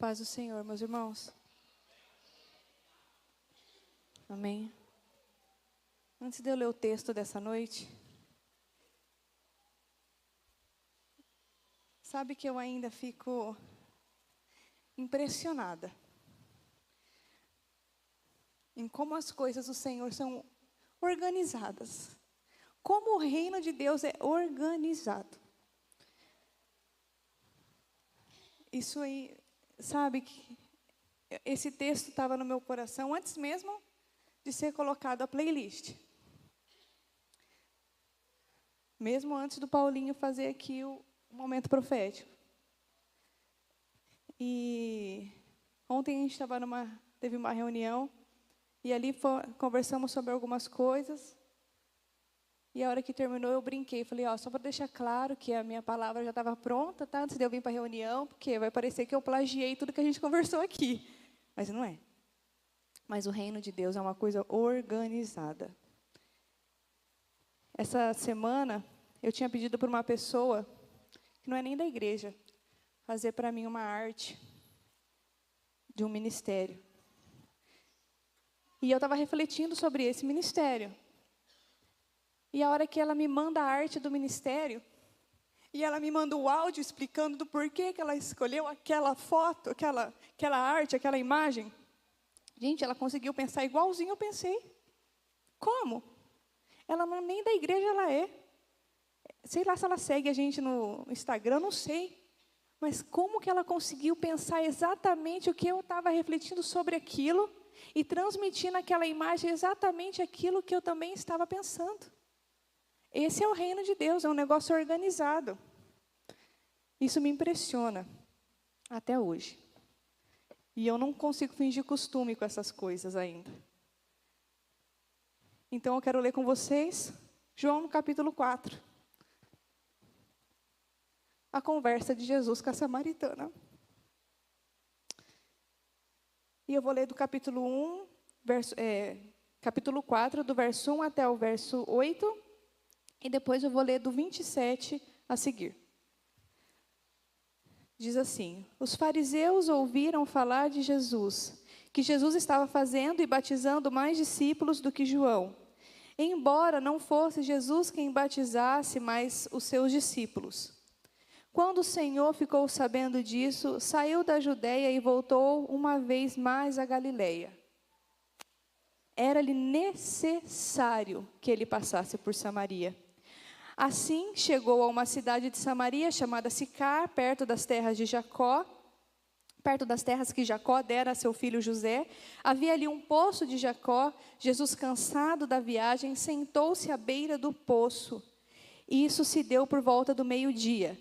Paz do Senhor, meus irmãos. Amém. Antes de eu ler o texto dessa noite, sabe que eu ainda fico impressionada em como as coisas do Senhor são organizadas. Como o reino de Deus é organizado. Isso aí, sabe que esse texto estava no meu coração antes mesmo de ser colocado a playlist. Mesmo antes do Paulinho fazer aqui o momento profético. E ontem a gente teve uma reunião e ali conversamos sobre algumas coisas. E a hora que terminou eu brinquei, falei, só para deixar claro que a minha palavra já estava pronta, tá? Antes de eu vir para a reunião, porque vai parecer que eu plagiei tudo que a gente conversou aqui. Mas não é. Mas o reino de Deus é uma coisa organizada. Essa semana, eu tinha pedido para uma pessoa, que não é nem da igreja, fazer para mim uma arte de um ministério. E eu estava refletindo sobre esse ministério. E a hora que ela me manda a arte do ministério, e ela me manda o áudio explicando do porquê que ela escolheu aquela foto, aquela arte, aquela imagem. Gente, ela conseguiu pensar igualzinho eu pensei. Como? Ela não, nem da igreja ela é. Sei lá se ela segue a gente no Instagram, não sei. Mas como que ela conseguiu pensar exatamente o que eu estava refletindo sobre aquilo e transmitir naquela imagem exatamente aquilo que eu também estava pensando? Esse é o reino de Deus, é um negócio organizado. Isso me impressiona até hoje. E eu não consigo fingir costume com essas coisas ainda. Então eu quero ler com vocês João no capítulo 4. A conversa de Jesus com a samaritana. E eu vou ler do capítulo 4, do verso 1 até o verso 8. E depois eu vou ler do 27 a seguir. Diz assim: os fariseus ouviram falar de Jesus, que Jesus estava fazendo e batizando mais discípulos do que João. Embora não fosse Jesus quem batizasse, mas os seus discípulos. Quando o Senhor ficou sabendo disso, saiu da Judeia e voltou uma vez mais à Galileia. Era-lhe necessário que ele passasse por Samaria. Assim, chegou a uma cidade de Samaria, chamada Sicar, perto das terras de Jacó, perto das terras que Jacó dera a seu filho José. Havia ali um poço de Jacó. Jesus, cansado da viagem, sentou-se à beira do poço. Isso se deu por volta do meio-dia.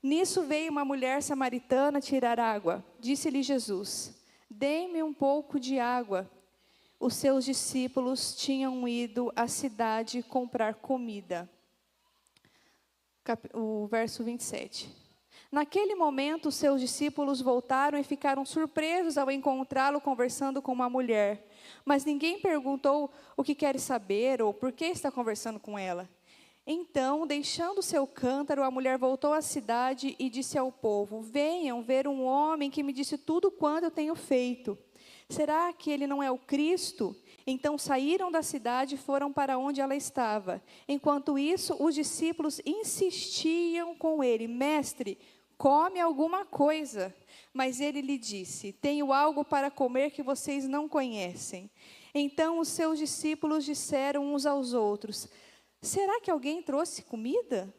Nisso veio uma mulher samaritana tirar água. Disse-lhe Jesus: dê-me um pouco de água. Os seus discípulos tinham ido à cidade comprar comida. O verso 27. Naquele momento, os seus discípulos voltaram e ficaram surpresos ao encontrá-lo conversando com uma mulher. Mas ninguém perguntou o que quer saber ou por que está conversando com ela. Então, deixando seu cântaro, a mulher voltou à cidade e disse ao povo: venham ver um homem que me disse tudo quanto eu tenho feito. Será que ele não é o Cristo? Então saíram da cidade e foram para onde ela estava. Enquanto isso, os discípulos insistiam com ele: mestre, come alguma coisa. Mas ele lhe disse: tenho algo para comer que vocês não conhecem. Então os seus discípulos disseram uns aos outros: será que alguém trouxe comida?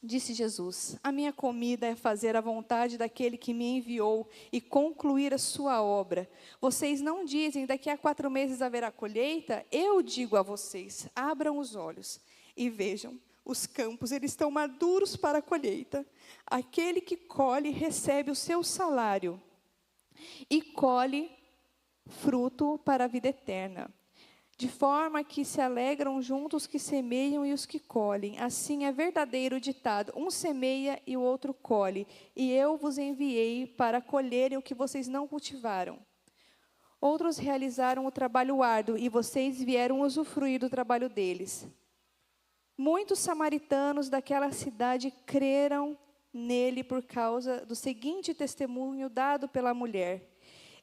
Disse Jesus: a minha comida é fazer a vontade daquele que me enviou e concluir a sua obra. Vocês não dizem, daqui a 4 meses haverá colheita? Eu digo a vocês, abram os olhos e vejam, os campos eles estão maduros para a colheita. Aquele que colhe recebe o seu salário e colhe fruto para a vida eterna. De forma que se alegram juntos os que semeiam e os que colhem. Assim é verdadeiro o ditado: um semeia e o outro colhe. E eu vos enviei para colherem o que vocês não cultivaram. Outros realizaram o trabalho árduo e vocês vieram usufruir do trabalho deles. Muitos samaritanos daquela cidade creram nele por causa do seguinte testemunho dado pela mulher.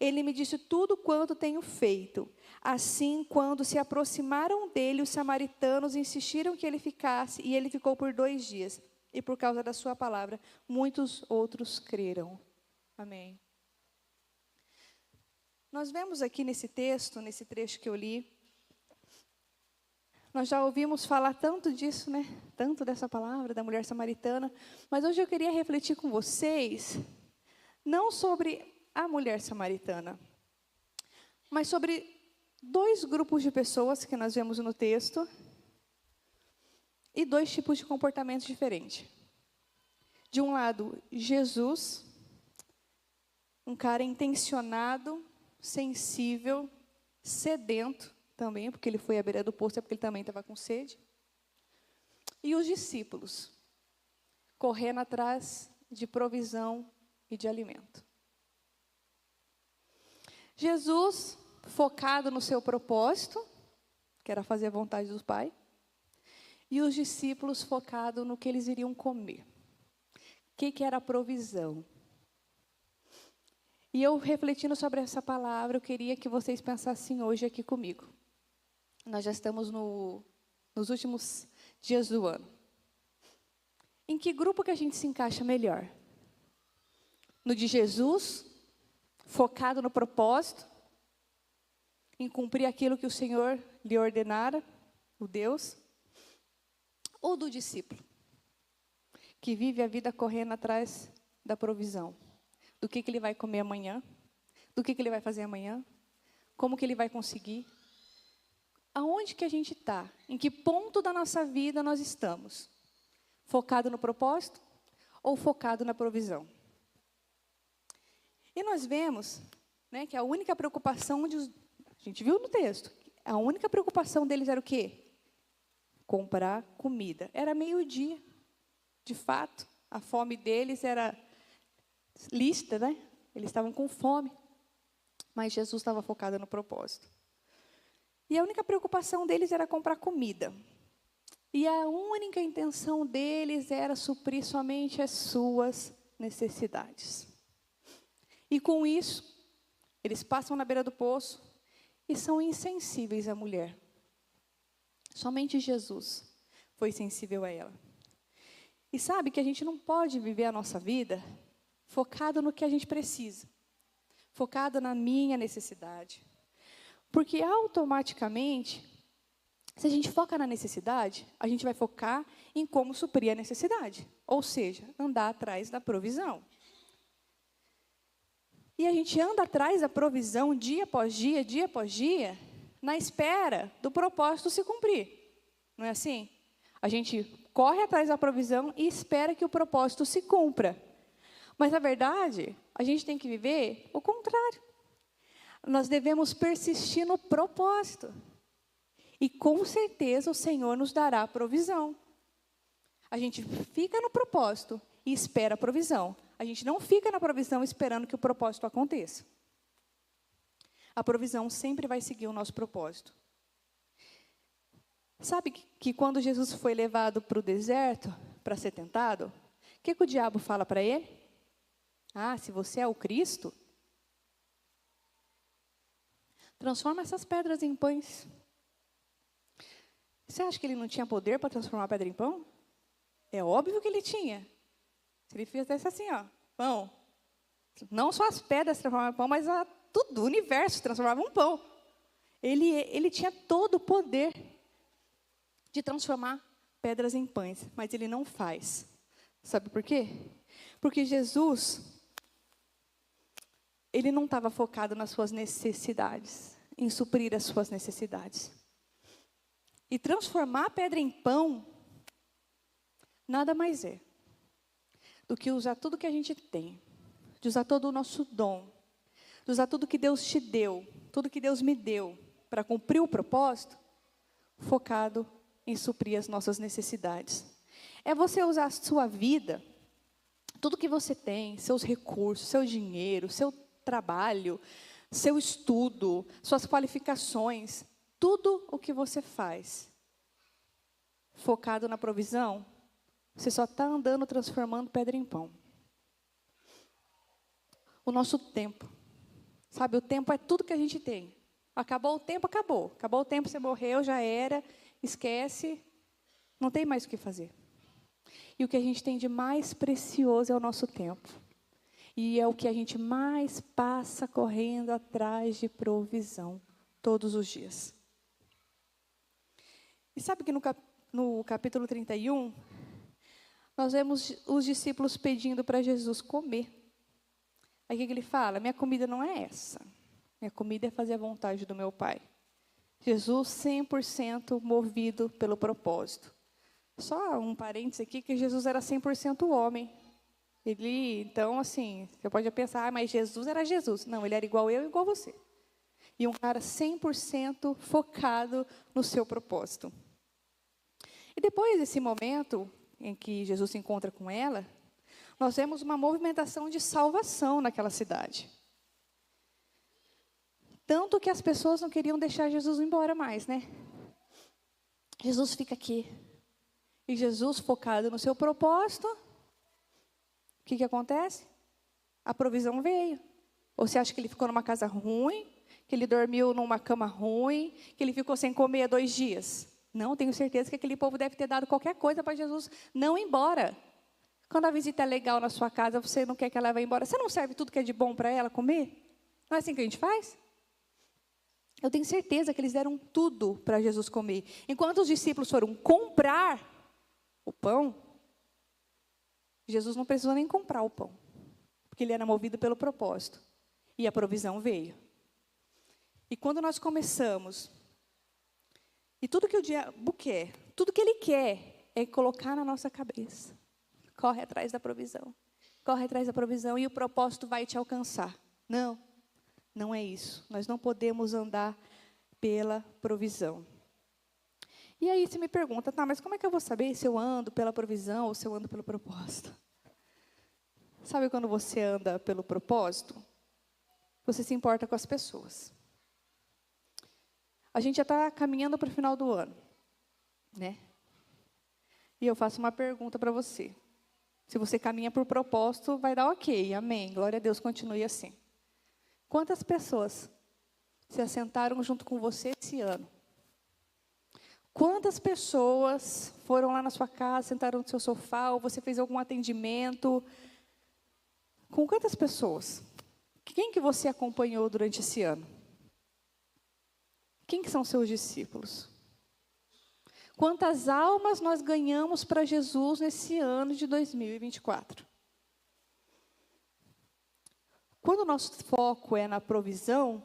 Ele me disse tudo quanto tenho feito. Assim, quando se aproximaram dele, os samaritanos insistiram que ele ficasse, e ele ficou por 2 dias. E por causa da sua palavra, muitos outros creram. Amém. Nós vemos aqui nesse texto, nesse trecho que eu li, nós já ouvimos falar tanto disso, né? Tanto dessa palavra, da mulher samaritana. Mas hoje eu queria refletir com vocês, não sobre a mulher samaritana, mas sobre 2 grupos de pessoas que nós vemos no texto e 2 tipos de comportamentos diferentes. De um lado, Jesus, um cara intencionado, sensível, sedento também, porque ele foi à beira do poço, é porque ele também estava com sede. E os discípulos, correndo atrás de provisão e de alimento. Jesus, focado no seu propósito, que era fazer a vontade do Pai, e os discípulos focados no que eles iriam comer. O que era a provisão? E eu, refletindo sobre essa palavra, eu queria que vocês pensassem hoje aqui comigo. Nós já estamos nos últimos dias do ano. Em que grupo que a gente se encaixa melhor? No de Jesus, focado no propósito, em cumprir aquilo que o Senhor lhe ordenara, o Deus, ou do discípulo, que vive a vida correndo atrás da provisão, do que ele vai comer amanhã, do que ele vai fazer amanhã, como que ele vai conseguir, aonde que a gente está, em que ponto da nossa vida nós estamos, focado no propósito ou focado na provisão? E nós vemos, né, que a única preocupação, a gente viu no texto, a única preocupação deles era o quê? Comprar comida. Era meio-dia, de fato, a fome deles era lícita, né? Eles estavam com fome, mas Jesus estava focado no propósito. E a única preocupação deles era comprar comida. E a única intenção deles era suprir somente as suas necessidades. E com isso, eles passam na beira do poço e são insensíveis à mulher. Somente Jesus foi sensível a ela. E sabe que a gente não pode viver a nossa vida focado no que a gente precisa, focado na minha necessidade. Porque automaticamente, se a gente foca na necessidade, a gente vai focar em como suprir a necessidade. Ou seja, andar atrás da provisão. E a gente anda atrás da provisão dia após dia, na espera do propósito se cumprir. Não é assim? A gente corre atrás da provisão e espera que o propósito se cumpra. Mas, na verdade, a gente tem que viver o contrário. Nós devemos persistir no propósito. E, com certeza, o Senhor nos dará a provisão. A gente fica no propósito e espera a provisão. A gente não fica na provisão esperando que o propósito aconteça. A provisão sempre vai seguir o nosso propósito. Sabe que quando Jesus foi levado para o deserto para ser tentado, o que o diabo fala para ele? Ah, se você é o Cristo, transforma essas pedras em pães. Você acha que ele não tinha poder para transformar a pedra em pão? É óbvio que ele tinha. Se ele fizesse assim, ó, pão. Não só as pedras transformavam em pão, mas tudo, o universo transformava em pão. Ele tinha todo o poder de transformar pedras em pães, mas ele não faz. Sabe por quê? Porque Jesus, ele não estava focado nas suas necessidades, em suprir as suas necessidades. E transformar a pedra em pão, nada mais é do que usar tudo que a gente tem, de usar todo o nosso dom, de usar tudo que Deus te deu, tudo que Deus me deu, para cumprir o propósito, focado em suprir as nossas necessidades. É você usar a sua vida, tudo que você tem, seus recursos, seu dinheiro, seu trabalho, seu estudo, suas qualificações, tudo o que você faz, focado na provisão, Você só está andando transformando pedra em pão. O nosso tempo. Sabe, o tempo é tudo que a gente tem. Acabou o tempo, acabou. Acabou o tempo, você morreu, já era. Esquece. Não tem mais o que fazer. E o que a gente tem de mais precioso é o nosso tempo. E é o que a gente mais passa correndo atrás de provisão todos os dias. E sabe que no capítulo 31, nós vemos os discípulos pedindo para Jesus comer. Aí o que ele fala? Minha comida não é essa. Minha comida é fazer a vontade do meu Pai. Jesus 100% movido pelo propósito. Só um parênteses aqui, que Jesus era 100% homem. Então, assim, você pode pensar, mas Jesus era Jesus. Não, ele era igual eu e igual você. E um cara 100% focado no seu propósito. E depois desse momento em que Jesus se encontra com ela, nós vemos uma movimentação de salvação naquela cidade. Tanto que as pessoas não queriam deixar Jesus embora mais, né? Jesus fica aqui. E Jesus, focado no seu propósito, o que acontece? A provisão veio. Ou você acha que ele ficou numa casa ruim, que ele dormiu numa cama ruim, que ele ficou sem comer 2 dias? Não, tenho certeza que aquele povo deve ter dado qualquer coisa para Jesus não ir embora. Quando a visita é legal na sua casa, você não quer que ela vá embora. Você não serve tudo que é de bom para ela comer? Não é assim que a gente faz? Eu tenho certeza que eles deram tudo para Jesus comer. Enquanto os discípulos foram comprar o pão, Jesus não precisou nem comprar o pão, porque ele era movido pelo propósito. E a provisão veio. E quando nós começamos, e tudo que o diabo quer, tudo que ele quer é colocar na nossa cabeça. Corre atrás da provisão. Corre atrás da provisão e o propósito vai te alcançar. Não, não é isso. Nós não podemos andar pela provisão. E aí você me pergunta, tá, mas como é que eu vou saber se eu ando pela provisão ou se eu ando pelo propósito? Sabe quando você anda pelo propósito? Você se importa com as pessoas. A gente já está caminhando para o final do ano, né? E eu faço uma pergunta para você. Se você caminha por propósito, vai dar ok, amém, glória a Deus, continue assim. Quantas pessoas se assentaram junto com você esse ano? Quantas pessoas foram lá na sua casa, sentaram no seu sofá, ou você fez algum atendimento? Com quantas pessoas? Quem que você acompanhou durante esse ano? Quem que são seus discípulos? Quantas almas nós ganhamos para Jesus nesse ano de 2024? Quando o nosso foco é na provisão,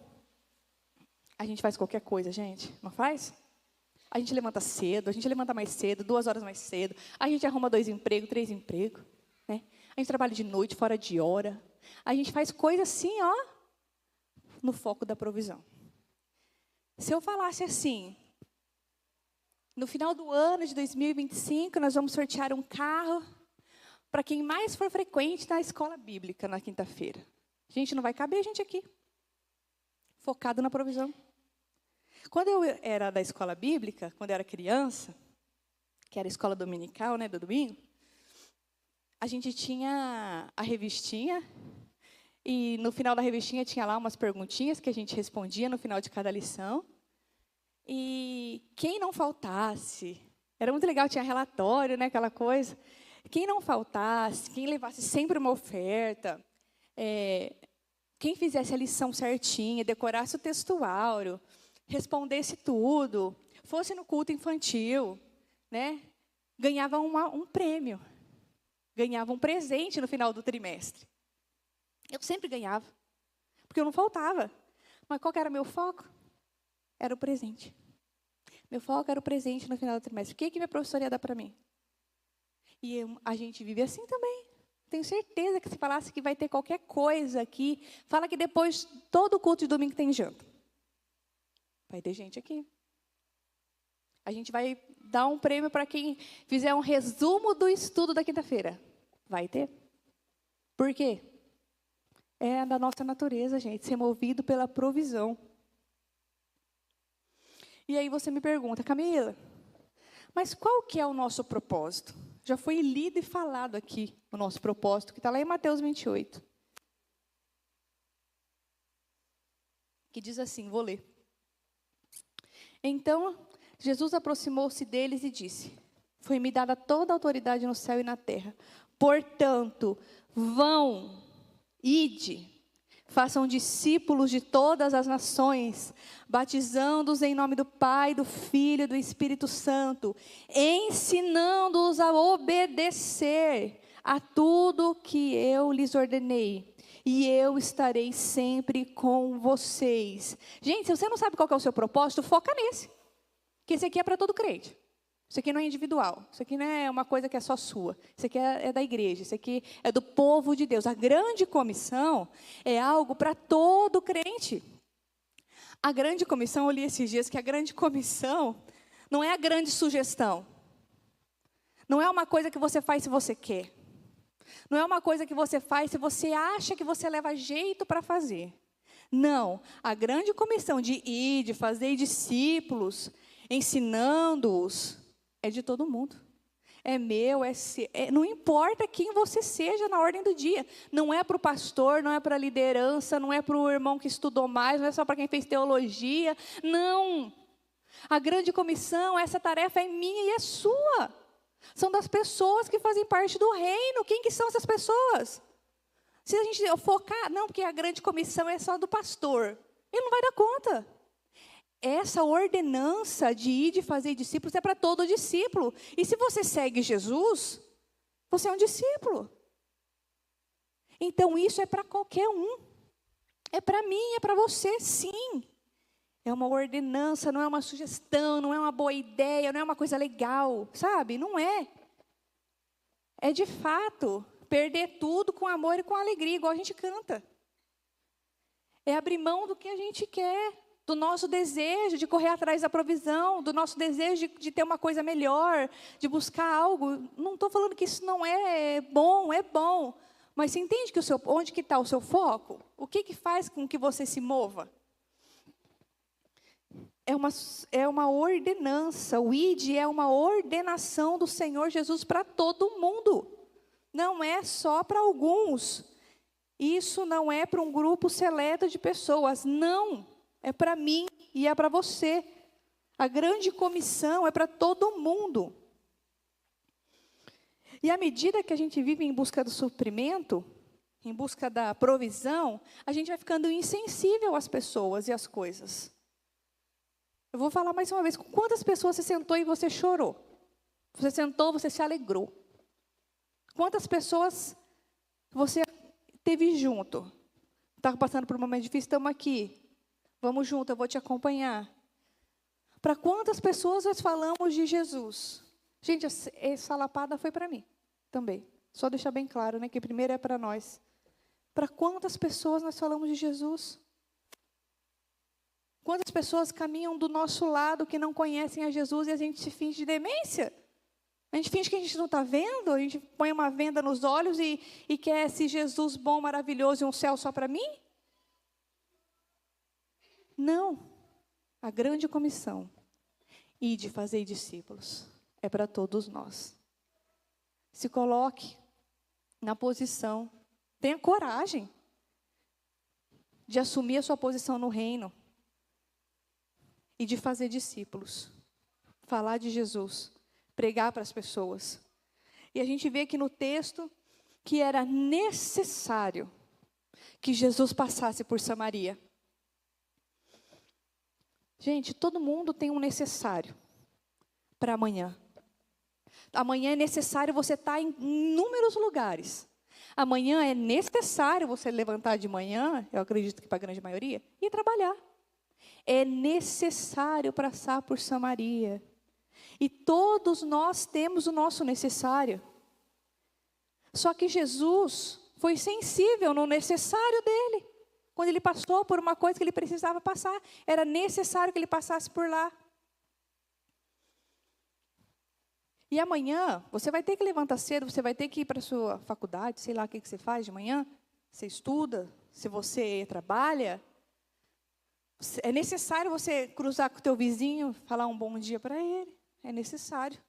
a gente faz qualquer coisa, gente, não faz? A gente levanta cedo, a gente levanta mais cedo, 2 horas mais cedo, a gente arruma 2 empregos, 3 empregos, né? A gente trabalha de noite, fora de hora. A gente faz coisa assim, ó, no foco da provisão. Se eu falasse assim, no final do ano de 2025, nós vamos sortear um carro para quem mais for frequente na escola bíblica na quinta-feira. Gente, não vai caber gente aqui. Focado na provisão. Quando eu era da escola bíblica, quando eu era criança, que era a escola dominical, né, do domingo, a gente tinha a revistinha, e no final da revistinha tinha lá umas perguntinhas que a gente respondia no final de cada lição. E quem não faltasse, era muito legal, tinha relatório, né, aquela coisa. Quem não faltasse, quem levasse sempre uma oferta, quem fizesse a lição certinha, decorasse o textuário, respondesse tudo, fosse no culto infantil, né, ganhava um prêmio, ganhava um presente no final do trimestre. Eu sempre ganhava, porque eu não faltava. Mas qual que era o meu foco? Era o presente. Meu foco era o presente no final do trimestre. O que minha professora ia dar para mim? E a gente vive assim também. Tenho certeza que se falasse que vai ter qualquer coisa aqui, fala que depois todo culto de domingo tem janta. Vai ter gente aqui. A gente vai dar um prêmio para quem fizer um resumo do estudo da quinta-feira. Vai ter. Por quê? É da nossa natureza, gente, ser movido pela provisão. E aí você me pergunta, Camila, mas qual que é o nosso propósito? já foi lido e falado aqui, o nosso propósito, que está lá em Mateus 28. Que diz assim, vou ler. Então, Jesus aproximou-se deles e disse: foi-me dada toda a autoridade no céu e na terra. Portanto, vão, ide, façam discípulos de todas as nações, batizando-os em nome do Pai, do Filho e do Espírito Santo, ensinando-os a obedecer a tudo que eu lhes ordenei. E eu estarei sempre com vocês. Gente, se você não sabe qual que é o seu propósito, foca nesse. Porque esse aqui é para todo crente. Isso aqui não é individual. Isso aqui não é uma coisa que é só sua. Isso aqui é da igreja. Isso aqui é do povo de Deus. A grande comissão é algo para todo crente. A grande comissão, eu li esses dias que a grande comissão não é a grande sugestão. Não é uma coisa que você faz se você quer. Não é uma coisa que você faz se você acha que você leva jeito para fazer. Não, a grande comissão de ir, de fazer discípulos, ensinando-os, é de todo mundo. É meu, é seu. Não importa quem você seja na ordem do dia. Não é para o pastor, não é para a liderança, não é para o irmão que estudou mais, não é só para quem fez teologia. Não. A grande comissão, essa tarefa é minha e é sua. São das pessoas que fazem parte do reino. Quem que são essas pessoas? Se a gente focar, não, porque a grande comissão é só do pastor. Ele não vai dar conta. Essa ordenança de ir, de fazer discípulos, é para todo discípulo. E se você segue Jesus, você é um discípulo. Então isso é para qualquer um. É para mim, é para você, sim. É uma ordenança, não é uma sugestão, não é uma boa ideia, não é uma coisa legal, sabe? Não é. É de fato perder tudo com amor e com alegria, igual a gente canta. É abrir mão do que a gente quer, do nosso desejo de correr atrás da provisão, do nosso desejo de ter uma coisa melhor, de buscar algo. Não estou falando que isso não é bom, é bom. Mas você entende que onde que está o seu foco? O que faz com que você se mova? É uma ordenança, o ID é uma ordenação do Senhor Jesus para todo mundo. Não é só para alguns. Isso não é para um grupo seleto de pessoas. Não, é para mim e é para você. A grande comissão é para todo mundo. E à medida que a gente vive em busca do suprimento, em busca da provisão, a gente vai ficando insensível às pessoas e às coisas. Eu vou falar mais uma vez, com quantas pessoas você sentou e você chorou? Você sentou, você se alegrou. Quantas pessoas você teve junto? Estava passando por um momento difícil, estamos aqui. Vamos junto, eu vou te acompanhar. Para quantas pessoas nós falamos de Jesus? Gente, essa lapada foi para mim também. Só deixar bem claro, né, que primeiro é para nós. Para quantas pessoas nós falamos de Jesus? Quantas pessoas caminham do nosso lado que não conhecem a Jesus e a gente se finge de demência? A gente finge que a gente não está vendo, a gente põe uma venda nos olhos e quer esse Jesus bom, maravilhoso e um céu só para mim? Não. A grande comissão, ide fazer discípulos, é para todos nós. Se coloque na posição, tenha coragem de assumir a sua posição no reino. E de fazer discípulos, falar de Jesus, pregar para as pessoas. E a gente vê aqui no texto que era necessário que Jesus passasse por Samaria. Gente, todo mundo tem um necessário para amanhã. Amanhã é necessário você estar em inúmeros lugares. Amanhã é necessário você levantar de manhã, eu acredito que para a grande maioria, e trabalhar. É necessário passar por Samaria. E todos nós temos o nosso necessário. Só que Jesus foi sensível no necessário dele. Quando ele passou por uma coisa que ele precisava passar, era necessário que ele passasse por lá. E amanhã, você vai ter que levantar cedo, você vai ter que ir para a sua faculdade, sei lá o que você faz de manhã. Você estuda, se você trabalha. É necessário você cruzar com o teu vizinho, falar um bom dia para ele. É necessário.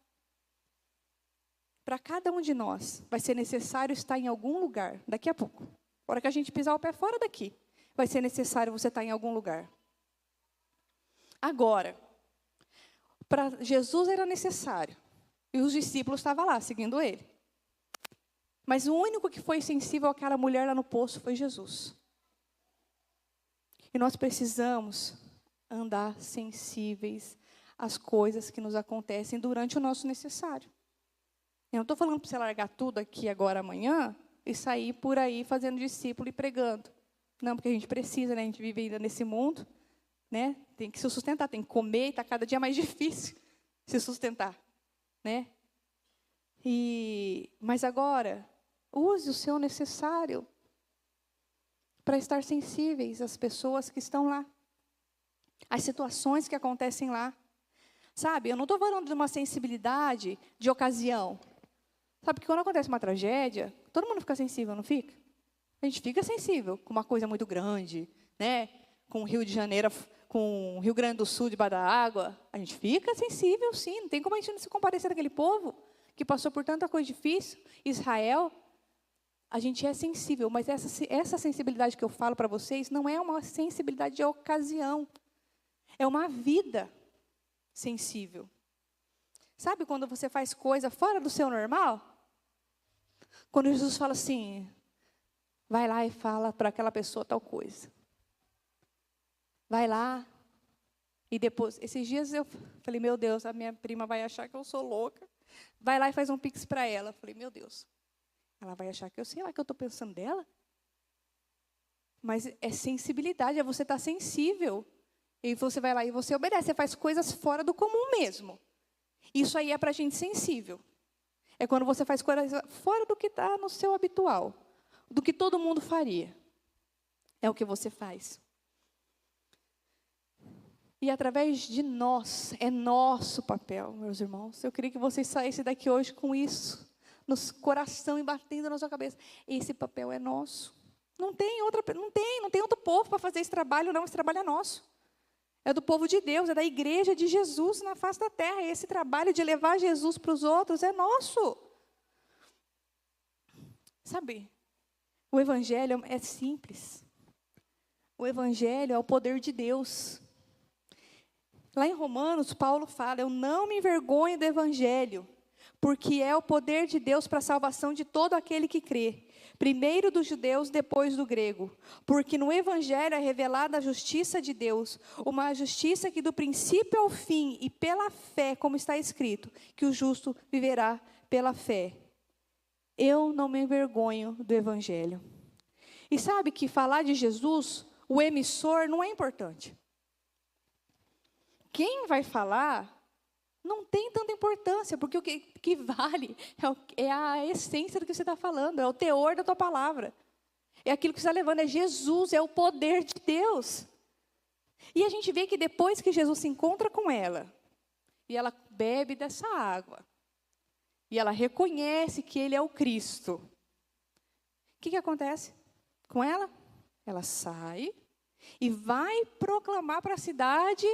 para cada um de nós, vai ser necessário estar em algum lugar, daqui a pouco. Na hora que a gente pisar o pé fora daqui, vai ser necessário você estar em algum lugar. Agora, para Jesus era necessário, e os discípulos estavam lá, seguindo ele. Mas o único que foi sensível àquela mulher lá no poço foi Jesus. E nós precisamos andar sensíveis às coisas que nos acontecem durante o nosso necessário. Eu não estou falando para você largar tudo aqui agora amanhã e sair por aí fazendo discípulo e pregando. Não, porque a gente precisa, né? A gente vive ainda nesse mundo, né? Tem que se sustentar, tem que comer, e está cada dia mais difícil se sustentar, né? Mas agora, use o seu necessário para estar sensíveis às pessoas que estão lá, às situações que acontecem lá. Sabe, eu não estou falando de uma sensibilidade de ocasião. Sabe que quando acontece uma tragédia, todo mundo fica sensível, não fica? A gente fica sensível com uma coisa muito grande, né? Com o Rio de Janeiro, com o Rio Grande do Sul debaixo da água. A gente fica sensível, sim. Não tem como a gente não se comparecer daquele povo que passou por tanta coisa difícil. Israel, a gente é sensível, mas essa sensibilidade que eu falo para vocês não é uma sensibilidade de ocasião. É uma vida sensível. Sabe quando você faz coisa fora do seu normal? Quando Jesus fala assim, vai lá e fala para aquela pessoa tal coisa. Vai lá. E depois, esses dias eu falei, meu Deus, a minha prima vai achar que eu sou louca. Vai lá e faz um pix para ela. Eu falei, meu Deus, ela vai achar que eu sei lá que eu estou pensando dela. Mas é sensibilidade, é você estar sensível. E você vai lá e você obedece, você faz coisas fora do comum mesmo. Isso aí é para gente sensível. É quando você faz coisas fora do que está no seu habitual, do que todo mundo faria. É o que você faz. E através de nós, é nosso papel, meus irmãos. Eu queria que vocês saíssem daqui hoje com isso, no coração e batendo na sua cabeça. Esse papel é nosso. Não tem outro povo para fazer esse trabalho, não. Esse trabalho é nosso. É do povo de Deus, é da igreja de Jesus na face da terra. E esse trabalho de levar Jesus para os outros é nosso. Sabe, o evangelho é simples. O evangelho é o poder de Deus. Lá em Romanos, Paulo fala, eu não me envergonho do evangelho, porque é o poder de Deus para a salvação de todo aquele que crê. Primeiro dos judeus, depois do grego. Porque no Evangelho é revelada a justiça de Deus, uma justiça que do princípio ao fim e pela fé, como está escrito, que o justo viverá pela fé. Eu não me envergonho do Evangelho. E sabe que falar de Jesus, o emissor, não é importante. Quem vai falar não tem tanta importância, porque o que vale é a essência do que você está falando, é o teor da tua palavra. É aquilo que você está levando, é Jesus, é o poder de Deus. E a gente vê que depois que Jesus se encontra com ela, e ela bebe dessa água, e ela reconhece que Ele é o Cristo, o que acontece com ela? Ela sai e vai proclamar para a cidade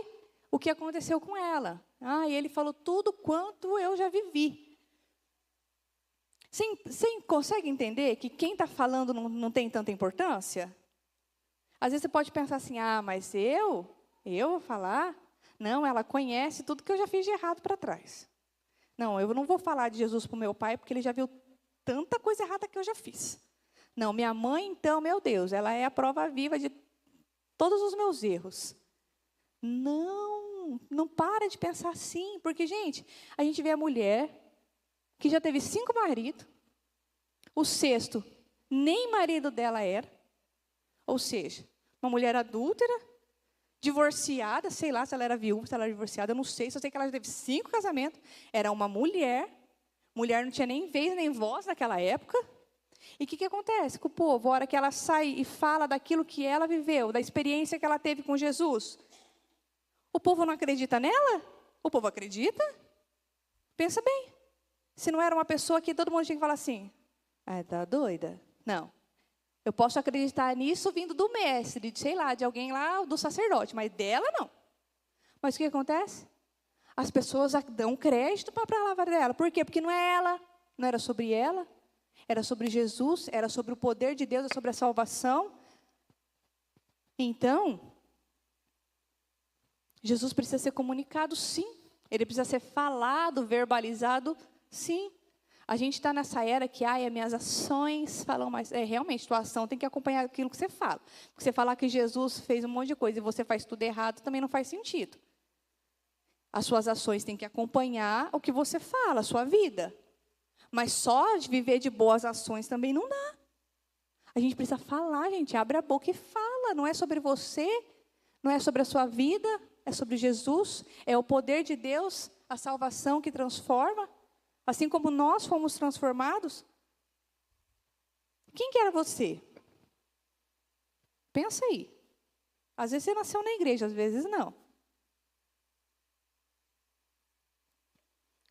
o que aconteceu com ela. E ele falou tudo quanto eu já vivi. Você consegue entender que quem está falando não tem tanta importância? Às vezes você pode pensar assim, mas eu vou falar? Não, ela conhece tudo que eu já fiz de errado para trás. Não, eu não vou falar de Jesus para o meu pai, porque ele já viu tanta coisa errada que eu já fiz. Não, minha mãe, então, meu Deus, ela é a prova viva de todos os meus erros. Não para de pensar assim, porque, gente, a gente vê a mulher que já teve 5 maridos, o 6º nem marido dela era, ou seja, uma mulher adúltera, divorciada, sei lá se ela era viúva, se ela era divorciada, eu não sei, só sei que ela já teve 5 casamentos, era uma mulher não tinha nem vez nem voz naquela época. E o que acontece com o povo? A hora que ela sai e fala daquilo que ela viveu, da experiência que ela teve com Jesus, o povo não acredita nela? O povo acredita? Pensa bem. Se não era uma pessoa que todo mundo tinha que falar assim, tá doida? Não. Eu posso acreditar nisso vindo do mestre, sei lá, de alguém lá, do sacerdote, mas dela não. Mas o que acontece? As pessoas dão crédito para a palavra dela. Por quê? Porque não é ela, Não era sobre ela? Era sobre Jesus? Era sobre o poder de Deus, era sobre a salvação? Então, Jesus precisa ser comunicado, sim. Ele precisa ser falado, verbalizado, sim. A gente está nessa era que, as minhas ações falam mais. Realmente, tua ação tem que acompanhar aquilo que você fala. Porque você falar que Jesus fez um monte de coisa e você faz tudo errado, também não faz sentido. As suas ações têm que acompanhar o que você fala, a sua vida. Mas só de viver de boas ações também não dá. A gente precisa falar, gente. Abre a boca e fala. Não é sobre você, não é sobre a sua vida, é sobre Jesus. É o poder de Deus, a salvação que transforma. Assim como nós fomos transformados. Quem que era você? Pensa aí. Às vezes você nasceu na igreja, às vezes não.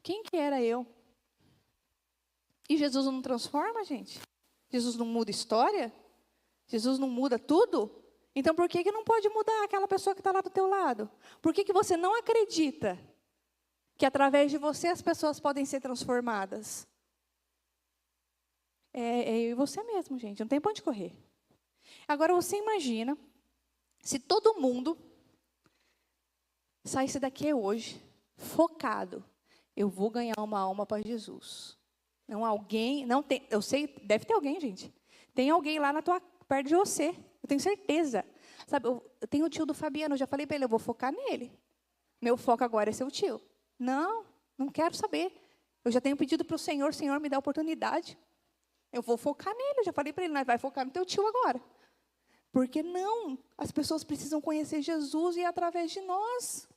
Quem que era eu? E Jesus não transforma, gente? Jesus não muda história? Jesus não muda tudo? Então por que não pode mudar aquela pessoa que está lá do teu lado? Por que você não acredita que através de você as pessoas podem ser transformadas? É eu e você mesmo, gente. Não tem pra onde correr. Agora você imagina se todo mundo saísse daqui hoje, focado. Eu vou ganhar uma alma para Jesus. Não alguém, não tem, eu sei, deve ter alguém, gente. Tem alguém lá perto de você. Eu tenho certeza. Sabe, eu tenho o tio do Fabiano, eu já falei para ele, eu vou focar nele. Meu foco agora é ser o tio. Não quero saber. Eu já tenho pedido para o Senhor me dá a oportunidade. Eu vou focar nele, eu já falei para ele, nós vai focar no teu tio agora. Porque as pessoas precisam conhecer Jesus e é através de nós.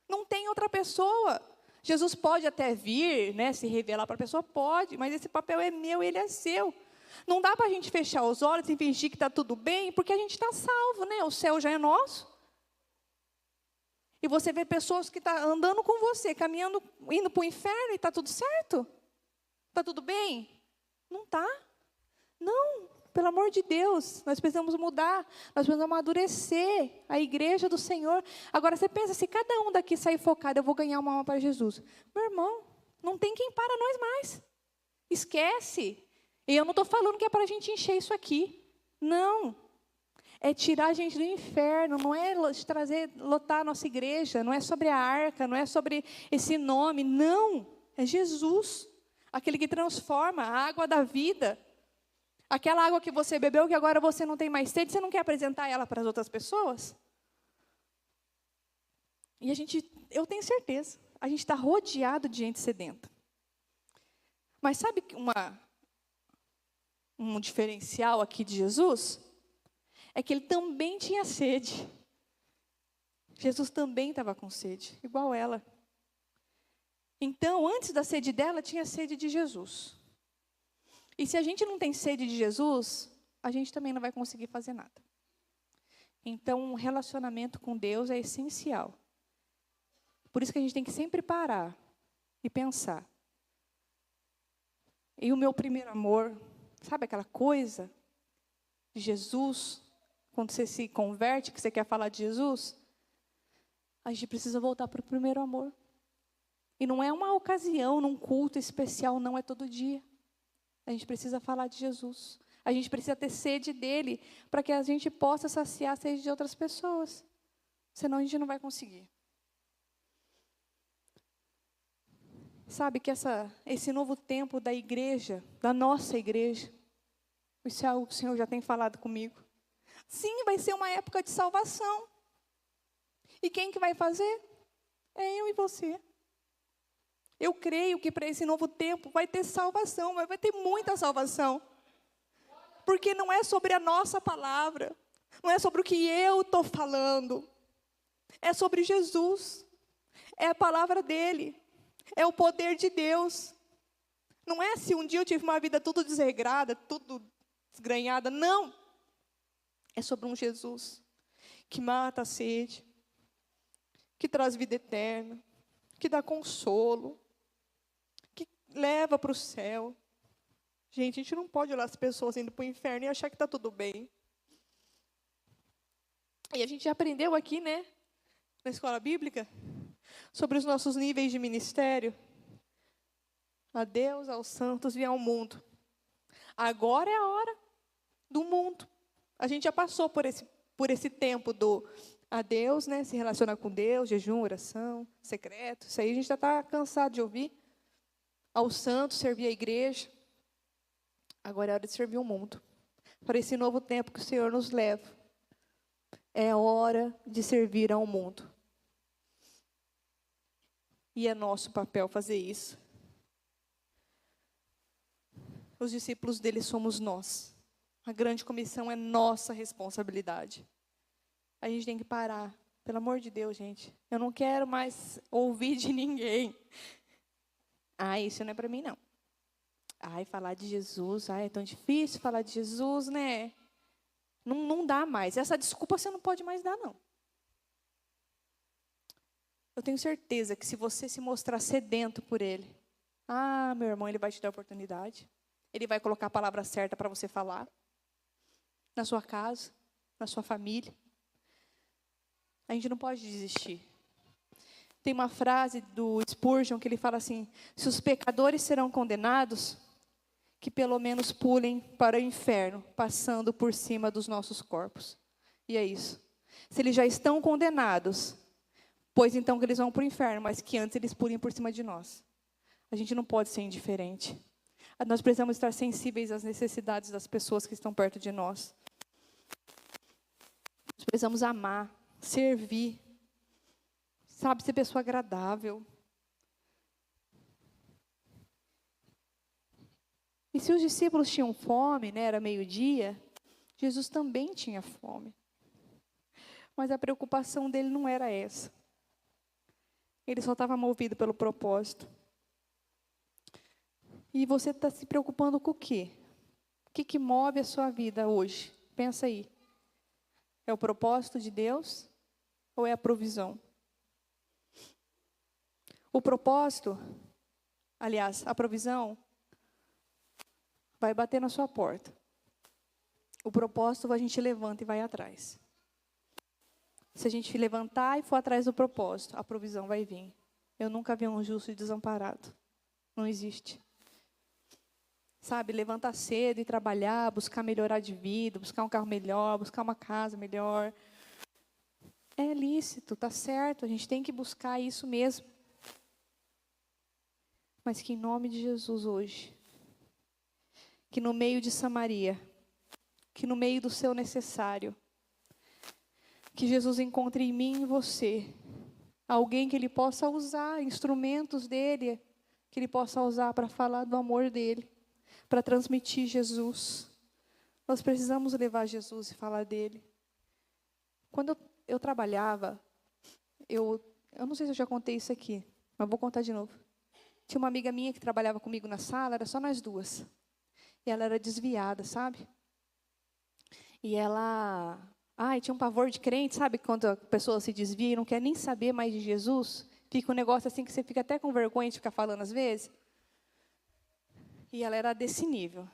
Não tem outra pessoa. Jesus pode até vir, se revelar para a pessoa, pode, mas esse papel é meu, ele é seu. Não dá para a gente fechar os olhos e fingir que está tudo bem, porque a gente está salvo, o céu já é nosso. E você vê pessoas que estão andando com você, caminhando, indo para o inferno e está tudo certo? Está tudo bem? Não está. Não, pelo amor de Deus, nós precisamos mudar, nós precisamos amadurecer a igreja do Senhor. Agora, você pensa, se cada um daqui sair focado, eu vou ganhar uma alma para Jesus. Meu irmão, não tem quem para nós mais. Esquece. E eu não estou falando que é para a gente encher isso aqui. Não. É tirar a gente do inferno, não é lotar a nossa igreja, não é sobre a arca, não é sobre esse nome, não. É Jesus, aquele que transforma a água da vida. Aquela água que você bebeu, que agora você não tem mais sede, você não quer apresentar ela para as outras pessoas? E eu tenho certeza, a gente está rodeado de gente sedenta. Mas sabe um diferencial aqui de Jesus? É que ele também tinha sede. Jesus também estava com sede, igual ela. Então, antes da sede dela, tinha sede de Jesus. E se a gente não tem sede de Jesus, a gente também não vai conseguir fazer nada. Então, um relacionamento com Deus é essencial. Por isso que a gente tem que sempre parar e pensar. E o meu primeiro amor, sabe aquela coisa de Jesus? Quando você se converte, que você quer falar de Jesus, a gente precisa voltar para o primeiro amor. E não é uma ocasião, num culto especial, não é todo dia. A gente precisa falar de Jesus. A gente precisa ter sede dele, para que a gente possa saciar a sede de outras pessoas. Senão a gente não vai conseguir. Sabe que esse novo tempo da igreja, da nossa igreja, isso é algo que o Senhor já tem falado comigo. Sim, vai ser uma época de salvação. E quem que vai fazer? É eu e você. Eu creio que para esse novo tempo vai ter salvação, vai ter muita salvação. Porque não é sobre a nossa palavra, não é sobre o que eu estou falando. É sobre Jesus, é a palavra dele, é o poder de Deus. Não é se um dia eu tive uma vida tudo desregrada, tudo desgrenhada, não. É sobre um Jesus que mata a sede, que traz vida eterna, que dá consolo, que leva para o céu. Gente, a gente não pode olhar as pessoas indo para o inferno e achar que está tudo bem. E a gente já aprendeu aqui, na escola bíblica, sobre os nossos níveis de ministério. A Deus, aos santos e ao mundo. Agora é a hora do mundo. A gente já passou por esse tempo do a Deus, né? Se relacionar com Deus, jejum, oração, secreto. Isso aí a gente já está cansado de ouvir. Aos santos, servir a igreja. Agora é hora de servir o mundo. Para esse novo tempo que o Senhor nos leva. É hora de servir ao mundo. E é nosso papel fazer isso. Os discípulos dele somos nós. A grande comissão é nossa responsabilidade. A gente tem que parar. Pelo amor de Deus, gente. Eu não quero mais ouvir de ninguém. Isso não é para mim, não. Falar de Jesus. É tão difícil falar de Jesus, né? Não dá mais. Essa desculpa você não pode mais dar, não. Eu tenho certeza que se você se mostrar sedento por Ele, meu irmão, Ele vai te dar a oportunidade. Ele vai colocar a palavra certa para você falar. Na sua casa, na sua família. A gente não pode desistir. Tem uma frase do Spurgeon que ele fala assim: se os pecadores serão condenados, que pelo menos pulem para o inferno, passando por cima dos nossos corpos. E é isso. Se eles já estão condenados, pois então que eles vão para o inferno, mas que antes eles pulem por cima de nós. A gente não pode ser indiferente. Nós precisamos estar sensíveis às necessidades das pessoas que estão perto de nós. Nós precisamos amar, servir, ser pessoa agradável. E se os discípulos tinham fome, né, era meio-dia, Jesus também tinha fome. Mas a preocupação dele não era essa. Ele só estava movido pelo propósito. E você está se preocupando com o quê? O que move a sua vida hoje? Pensa aí. É o propósito de Deus ou é a provisão? O propósito, aliás, a provisão, vai bater na sua porta. O propósito a gente levanta e vai atrás. Se a gente levantar e for atrás do propósito, a provisão vai vir. Eu nunca vi um justo desamparado. Não existe. Levantar cedo e trabalhar, buscar melhorar de vida, buscar um carro melhor, buscar uma casa melhor. É lícito, está certo, a gente tem que buscar isso mesmo. Mas que em nome de Jesus hoje, que no meio de Samaria, que no meio do seu necessário, que Jesus encontre em mim e em você, alguém que Ele possa usar, instrumentos dEle, que Ele possa usar para falar do amor dEle, para transmitir Jesus. Nós precisamos levar Jesus e falar dEle. Quando eu trabalhava, eu não sei se eu já contei isso aqui, mas vou contar de novo. Tinha uma amiga minha que trabalhava comigo na sala, era só nós duas. E ela era desviada, sabe? E ela... tinha um pavor de crente, sabe? Quando a pessoa se desvia e não quer nem saber mais de Jesus. Fica um negócio assim que você fica até com vergonha de ficar falando às vezes. E ela era desse nível.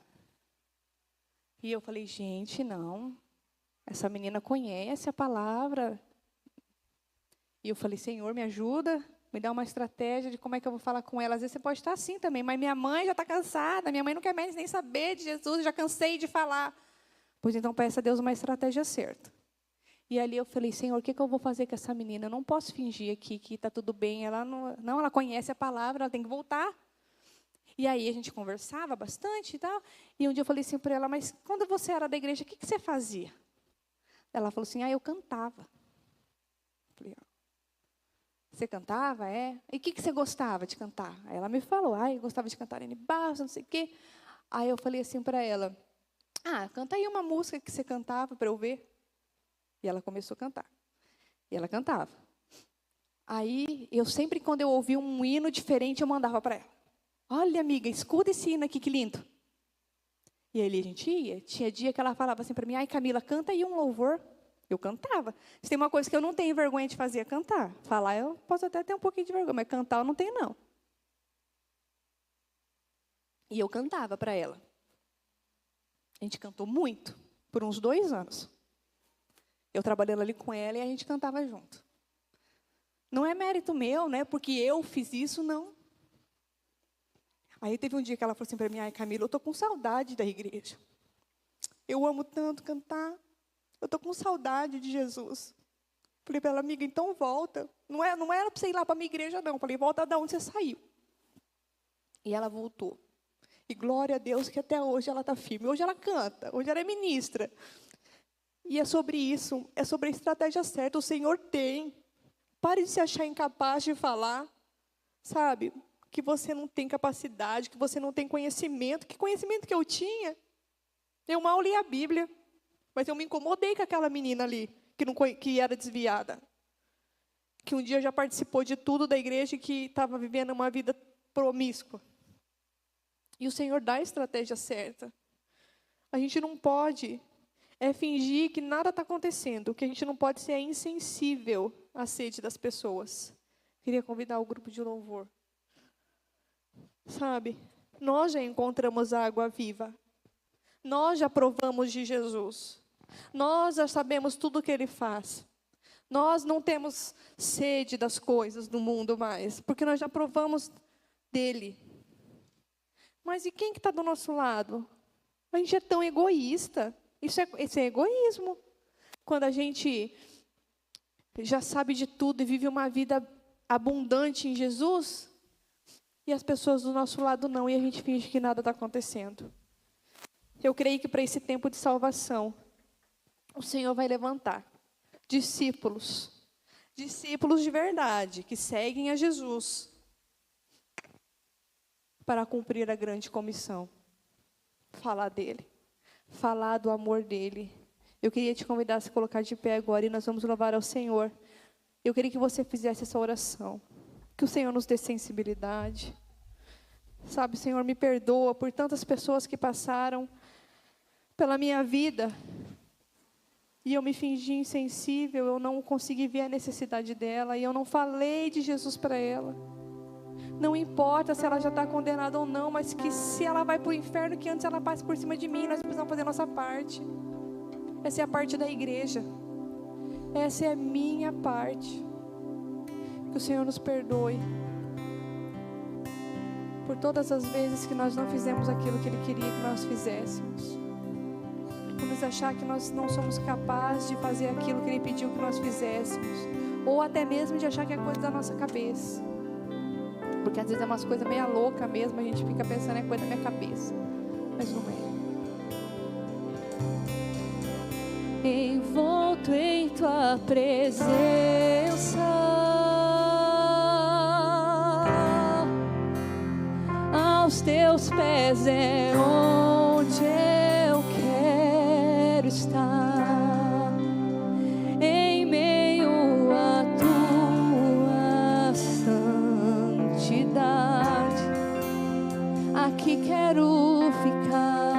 E eu falei, gente, não. Essa menina conhece a palavra. E eu falei, Senhor, me ajuda. Me dá uma estratégia de como é que eu vou falar com ela. Às vezes você pode estar assim também, mas minha mãe já está cansada. Minha mãe não quer mais nem saber de Jesus. Já cansei de falar. Pois então peça a Deus uma estratégia certa. E ali eu falei, Senhor, o que eu vou fazer com essa menina? Eu não posso fingir aqui que está tudo bem. Ela não, ela conhece a palavra, ela tem que voltar. E aí a gente conversava bastante e tal. E um dia eu falei assim para ela, mas quando você era da igreja, o que você fazia? Ela falou assim, eu cantava. Eu falei, você cantava? É. E o que você gostava de cantar? Aí ela me falou, eu gostava de cantar N Barros, não sei o quê. Aí eu falei assim para ela, canta aí uma música que você cantava para eu ver. E ela começou a cantar. E ela cantava. Aí, eu sempre, quando eu ouvia um hino diferente, eu mandava para ela. Olha, amiga, escuta esse hino aqui, que lindo. E aí a gente ia. Tinha dia que ela falava assim para mim, Camila, canta aí um louvor. Eu cantava. Se tem uma coisa que eu não tenho vergonha de fazer, é cantar. Falar, eu posso até ter um pouquinho de vergonha, mas cantar eu não tenho, não. E eu cantava para ela. A gente cantou muito, por uns 2 anos. Eu trabalhando ali com ela e a gente cantava junto. Não é mérito meu, né? Porque eu fiz isso, não. Aí teve um dia que ela falou assim para mim, ai Camila, eu estou com saudade da igreja. Eu amo tanto cantar, eu estou com saudade de Jesus. Falei para ela, amiga, então volta. Não era para você ir lá para a minha igreja, não. Falei, volta de onde você saiu. E ela voltou. E glória a Deus que até hoje ela está firme. Hoje ela canta, hoje ela é ministra. E é sobre isso, é sobre a estratégia certa. O Senhor tem. Pare de se achar incapaz de falar, sabe? Que você não tem capacidade, que você não tem conhecimento. Que conhecimento que eu tinha? Eu mal li a Bíblia, mas eu me incomodei com aquela menina ali, que era desviada. Que um dia já participou de tudo da igreja e que estava vivendo uma vida promíscua. E o Senhor dá a estratégia certa. A gente não pode fingir que nada está acontecendo. O que a gente não pode ser é insensível à sede das pessoas. Queria convidar o grupo de louvor. Sabe, nós já encontramos a água viva. Nós já provamos de Jesus. Nós já sabemos tudo o que Ele faz. Nós não temos sede das coisas do mundo mais, porque nós já provamos dele. Mas e quem que está do nosso lado? A gente é tão egoísta. Isso é egoísmo. Quando a gente já sabe de tudo e vive uma vida abundante em Jesus, e as pessoas do nosso lado não, e a gente finge que nada está acontecendo. Eu creio que para esse tempo de salvação, o Senhor vai levantar discípulos de verdade, que seguem a Jesus, para cumprir a grande comissão. Falar dele, falar do amor dele. Eu queria te convidar a se colocar de pé agora e nós vamos louvar ao Senhor. Eu queria que você fizesse essa oração. Que o Senhor nos dê sensibilidade. Sabe, Senhor, me perdoa por tantas pessoas que passaram pela minha vida e eu me fingi insensível, eu não consegui ver a necessidade dela e eu não falei de Jesus para ela. Não importa se ela já está condenada ou não, mas que se ela vai para o inferno, que antes ela passe por cima de mim. Nós precisamos fazer a nossa parte. Essa é a parte da igreja. Essa é a minha parte. Que o Senhor nos perdoe por todas as vezes que nós não fizemos aquilo que Ele queria que nós fizéssemos. Por nos achar que nós não somos capazes de fazer aquilo que Ele pediu que nós fizéssemos. Ou até mesmo de achar que é coisa da nossa cabeça. Porque às vezes é umas coisas meio louca mesmo, a gente fica pensando é coisa da minha cabeça. Mas não é. Envolto em tua presença, aos teus pés é onde eu quero estar, em meio a tua santidade, aqui quero ficar.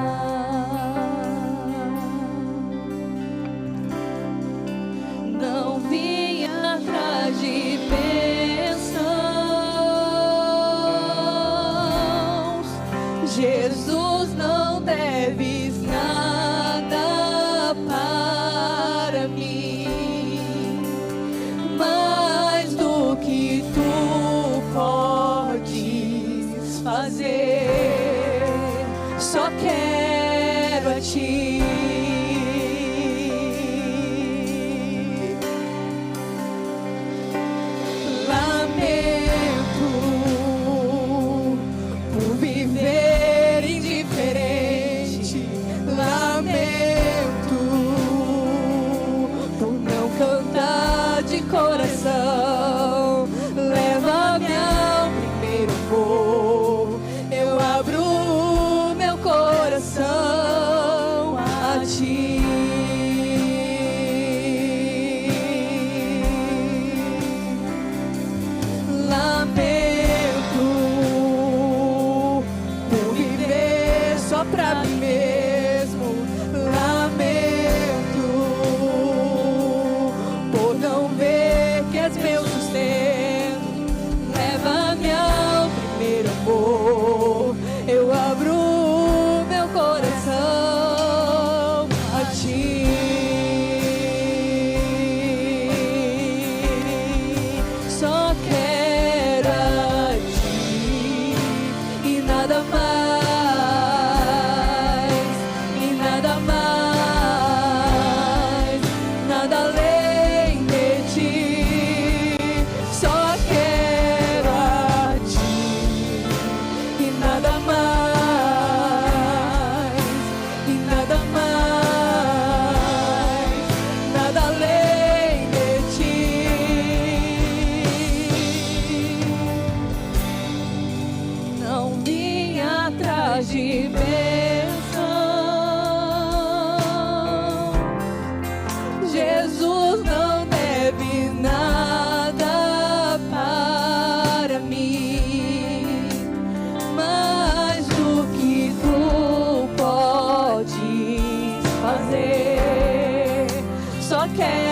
Não vim atrás de bênçãos, Jesus, não deves nada para mim, mais do que tu podes fazer, só quero a ti. Coração, leva-me ao primeiro voo. Eu abro meu coração. de bênção. Jesus não deve nada para mim, mais do que tu podes fazer. Só quero